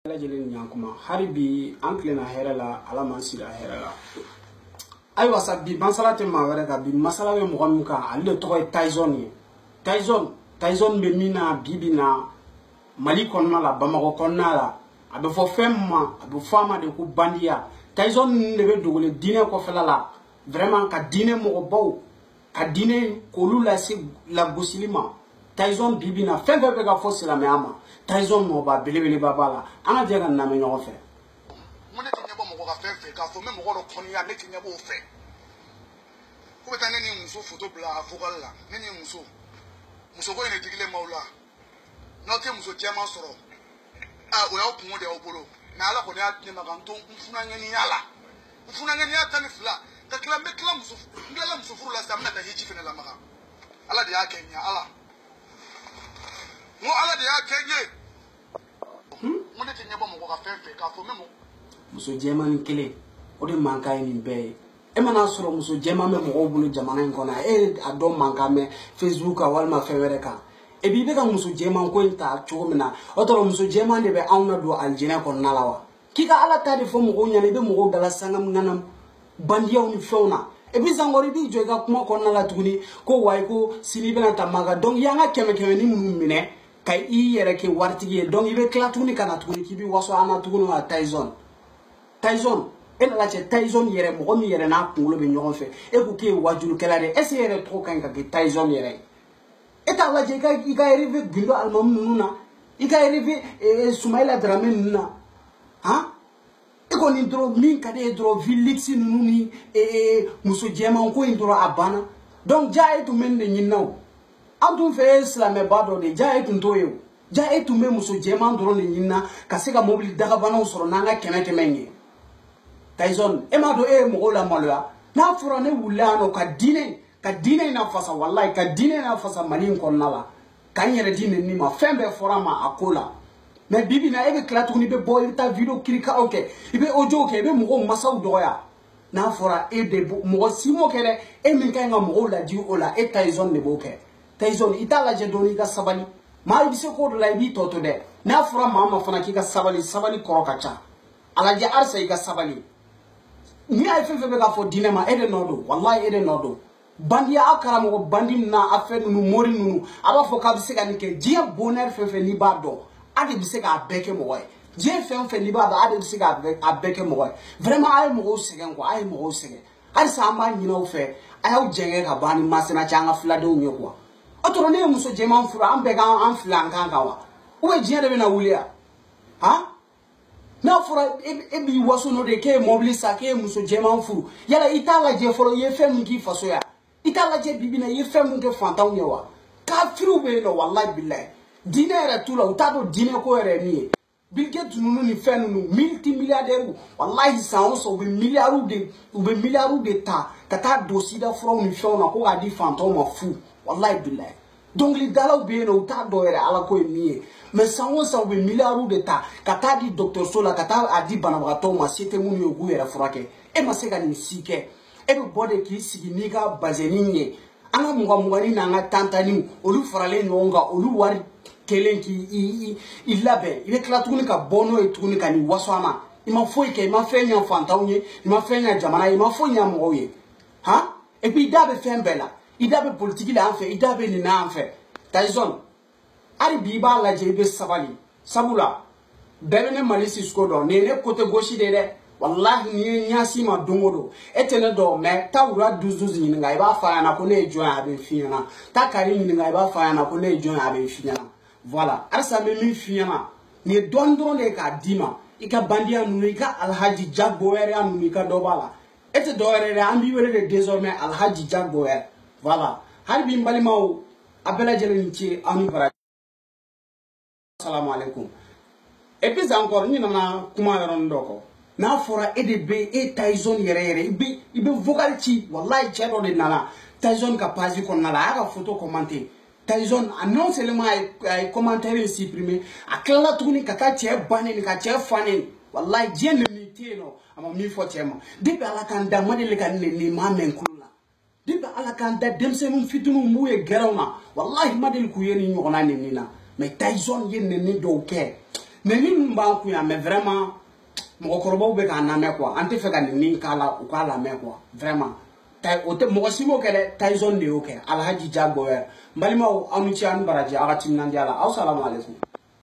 lajɛlen ɲankuma hali bi an tilenna hɛrɛ la ala man sira hɛrɛ la ayiwa sa bi masala tɛ maa wɛrɛ kan bi masala bɛ mɔgɔ min kan ale de tɔgɔ ye Tyson ye Tyson bɛ min na bi bi na Mali kɔnɔna la Bamakɔ kɔnɔna la a bɛ fɔ fɛn min ma a bɛ fɔ a ma de ko bandiya Tyson de bɛ dogole diinɛ kɔfɛla la vraiment ka diinɛ mɔgɔbaw ka diinɛ k'olu lase lagosili ma Tyson bi bi na fɛn fɛn bɛ ka fɔ silamɛya ma Tyson nɔba belebeleba b'a la an ka jɛ ka lamɛn ɲɔgɔn fɛ. Mun ne tɛ ɲɛbɔ mɔgɔ ka fɛn fɛ k'a fɔ n bɛ mɔgɔ dɔ kɔniya ne tɛ ɲɛbɔ o fɛ ko bɛ taa ne ni muso foto bila vocal la ne ni muso ko in de digilen m'aw la n'aw tɛ muso jɛman sɔrɔ o y'aw kungo de y'aw bolo mais ala kɔni y'a di ne ma ka n to n funaŋɛniya la n funaŋɛniya 12 ka tila n tilala muso furu la sisan n bɛna taa hiji fɛnɛ lamaga ala de y'a kɛ n ye ala n ko ala de y'a kɛ n ye mun ne tɛ ɲɛbɔ mɔgɔ ka fɛn fɛ k'a fɔ n bɛ mɔgɔ muso jɛman kelen o de mankan ye nin bɛɛ ye e mana sɔrɔ muso jɛman bɛ mɔgɔw bolo jamana in kɔnɔ e a dɔn mankan mɛn Facebook kan walima fɛn wɛrɛ kan et puis i bɛ ka muso jɛman ko in ta cogo min na o tɔrɔ muso jɛman de bɛ anw na don alijinɛ kɔnɔna la wa k'i ka ala ta de fɔ mɔgɔw ɲɛna i bɛ mɔgɔw dala sangam ŋanam bandiyaw ni fɛnw na et puis sankɔrɔ i b'i jɔ i ka kuma kɔnɔna la tuguni ko wayi ko sini i bɛna ta maga donc i y'an ka kɛmɛ ni minnu minɛ ka i yɛrɛ kɛ waritigi ye donc i bɛ tila tuguni ka na tuguni k'i bɛ waso an na tuguni wa Tyson e nana cɛ Tyson yɛrɛ mɔgɔ min yɛrɛ n'a kunkolo bɛ ɲɔgɔn fɛ e ko k'e ye wajulukɛla de est ce que e yɛrɛ tɔgɔ ka ɲi ka kɛ Tyson yɛrɛ ye e t'a lajɛ i ka arrivé Gundo Alimamu ninnu na i ka arrivé Soumaïla Dramé ninnu na han e kɔni dɔrɔn min ka di e dɔrɔn Vilix ninnu ni muso jɛman ko in dɔrɔn a banna donc ja e tun bɛ nin de ɲini na o an tun fɛ silamɛba dɔ de ja e tun t'o ye o ja e tun bɛ muso jɛman dɔrɔn de ɲini na ka se ka mobili dagabanaw sɔrɔ n'an ka kɛmɛ in ye Tyson e m'a dɔn e ye mɔgɔw lamaloya n'a fɔra ne wulila yan nɔ ka diinɛ in na fasa wallahi ka diinɛ in na fasa Mali in kɔnɔna la ka n yɛrɛ di nin ma fɛn bɛɛ fɔra ma a ko la mais bi bi na e bɛ tila tuguni i bɛ bɔ i bɛ taa video kirikaw kɛ i bɛ audio kɛ i bɛ mɔgɔw masaw dɔgɔya n'a fɔra e de mɔgɔ si m'o kɛ dɛ e min ka ɲi ka mɔgɔw ladi o la e Tyson de b'o kɛ Tyson i t'a lajɛ dɔɔni i ka sabali maa i bɛ se k'o de la i b'i tɔ to dɛ n'a fɔra maa ma fana k'i ka sabali kɔrɔ ka ca a lajɛ halisa i ka sabali ni a ye fɛn fɛn bɛ k'a fɔ diinɛ ma e de nɔ don wallahi e de nɔ don bandiya aw karamɔgɔ bandi ninnu n'a affaire ninnu mori ninnu a b'a fɔ k'a bɛ se ka nin kɛ diɲɛ bonheur fɛn fɛn n'i b'a dɔn a de bɛ se k'a bɛɛ kɛ mɔgɔ ye diɲɛ fɛn fɛn n'i b'a dɔn a de bɛ se k'a bɛɛ kɛ mɔgɔ ye vraiment a ye mɔgɔw sɛgɛn quoi a ye mɔgɔw sɛgɛn halisa an b'a ɲini aw fɛ a y'aw jɛngɛ ka ban ni masina cɛ an ka filadenw ye quoi o tɔrɔ ne ye muso jɛman furu an bɛɛ k'an fila an kan wa ou bien diɲɛ de bɛna wuli yan han n'a fɔra e b'i waso n'o de k'e ye mobili san k'e ye muso jɛman furu yala i t'a lajɛ fɔlɔ i ye fɛn min k'i faso ya i t'a lajɛ bibi na i ye fɛn min kɛ fantanw ye wa kafiriw bɛ yen nɔ wallahi billahi diinɛ yɛrɛ t'u la u t'a dɔn diinɛ ko yɛrɛ ye min ye Bill Gates ninnu ni fɛn ninnu multimilliardaires wallahi san o san u bɛ miliyariw de ta ka taa don sida furaw ni fɛnw na ko k'a di fantanw ma fu wallahi billahi dɔnkilidalaw bɛ yen nɔ u t'a dɔn yɛrɛ ala ko ye min ye mais san o san u bɛ miliyariw de ta ka taa di dɔgɔtɔrɔso la ka taa a di banabagatɔw ma se tɛ minnu ye u k'u yɛrɛ furakɛ e ma se ka nin si kɛ e bɛ bɔ de k'i sigi n'i ka bazɛni ye an ka mugan-mugani n'an ka tantaniw olu faralen ɲɔgɔn kan olu wari kelen k'i labɛn i bɛ tila tuguni ka bɔ n'o ye tuguni ka nin waso an ma i ma foyi kɛ i ma fɛn ɲɛ fantanw ye i ma fɛn ɲɛ jamana ye i ma foyi ɲɛ mɔgɔw ye han et puis i da bɛ fɛn bɛɛ la i da bɛ politiki la an fɛ i da bɛ nin na an fɛ Tyson hali bi i b'a lajɛ i bɛ sabali sabula bɛɛ bɛ ne Mali Sisoko dɔn nin ye ne côté gauche de dɛ wallahi ni ye ɲasi ma don o don e tɛ ne dɔn mais taa wura 12 ɲininka i b'a fɔ a ɲɛna ko ne ye jɔn ye a bɛ f'i ɲɛna taa Kari ɲininka i b'a fɔ a ɲɛna ko ne ye jɔn ye a bɛ f'i ɲɛna voilà halisa n bɛ min f'i ɲɛna nin ye dɔɔni dɔrɔn de ye k'a d'i ma i ka bandiya ninnu i ka Alhaji Jack Bower ninnu i ka dɔ b'a la e tɛ dɔwɛrɛ dɛ an b'i wele de désormais Alhaji Jack Bower voilà hali bi n balimaw a bɛɛ lajɛlen ni ce aw ni baraji assalamu alaikum et puis encore n nana kuma yɔrɔnin dɔ kɔ n'a fɔra e de bɛ e Tyson yɛrɛ i bɛ vocal ci wallahi cɛ dɔ de nana Tyson ka page kɔnɔna la a y'a ka photo commenter Tyson non seulement a ye commentaire in supprimer a tilala tuguni ka taa cɛ bannen ka cɛ fannen wallahi diɲɛ nɛni tɛ yen nɔ a ma min fɔ cɛ ma depuis ala k'an da ma deli ka nɛni maa mɛn kulo la depuis ala k'an da denmisɛnninw fitininw b'u ye gɛrɛw na wallahi ma deli k'u ye nin ɲɔgɔnna nɛni na mais Tyson ye nɛni dɔw kɛ mais min b'an kun yan mais vraiment mɔgɔkɔrɔbaw bɛ k'an lamɛn quoi an tɛ fɛ ka nin min k'a la u k'a lamɛn quoi vraiment o tɛ mɔgɔ si m'o kɛ dɛ Tyson de y'o kɛ Alhaji Jack Bauer n balimaw aw ni ce aw ni baraji aw ka timinandiya la aw salamu aleykum